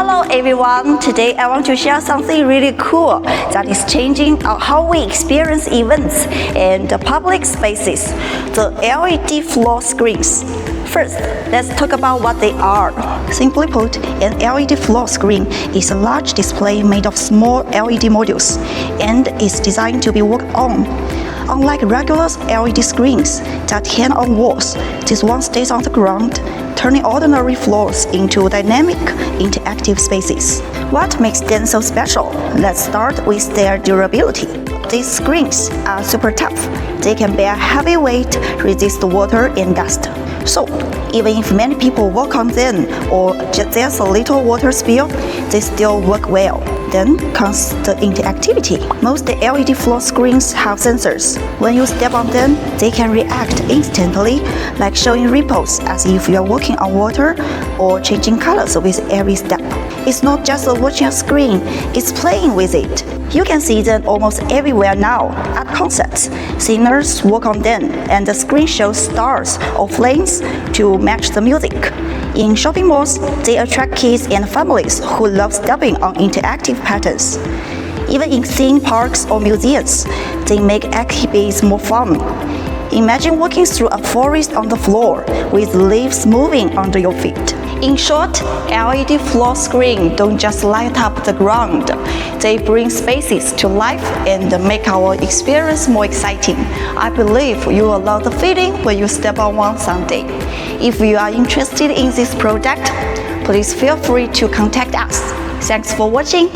Hello everyone, today I want to share something really cool that is changing how we experience events and public spaces, the LED floor screens. First, let's talk about what they are. Simply put, an LED floor screen is a large display made of small LED modules and is designed to be worked on. Unlike regular LED screens that hang on walls, this one stays on the ground, turning ordinary floors into dynamic, interactive spaces. What makes them so special? Let's start with their durability. These screens are super tough. They can bear heavy weight, resist water and dust. So, even if many people walk on them or there's a little water spill, they still work well. Then comes the interactivity. Most LED floor screens have sensors. When you step on them, they can react instantly, like showing ripples as if you are walking on water or changing colors with every step. It's not just watching a screen, it's playing with it. You can see them almost everywhere now. At concerts, singers walk on them and the screen shows stars or flames to match the music. In shopping malls, they attract kids and families who love stepping on interactive patterns. Even in theme parks or museums, they make exhibits more fun. Imagine walking through a forest on the floor with leaves moving under your feet. In short, LED floor screens don't just light up the ground. They bring spaces to life and make our experience more exciting. I believe you will love the feeling when you step on one someday. If you are interested in this product, please feel free to contact us. Thanks for watching.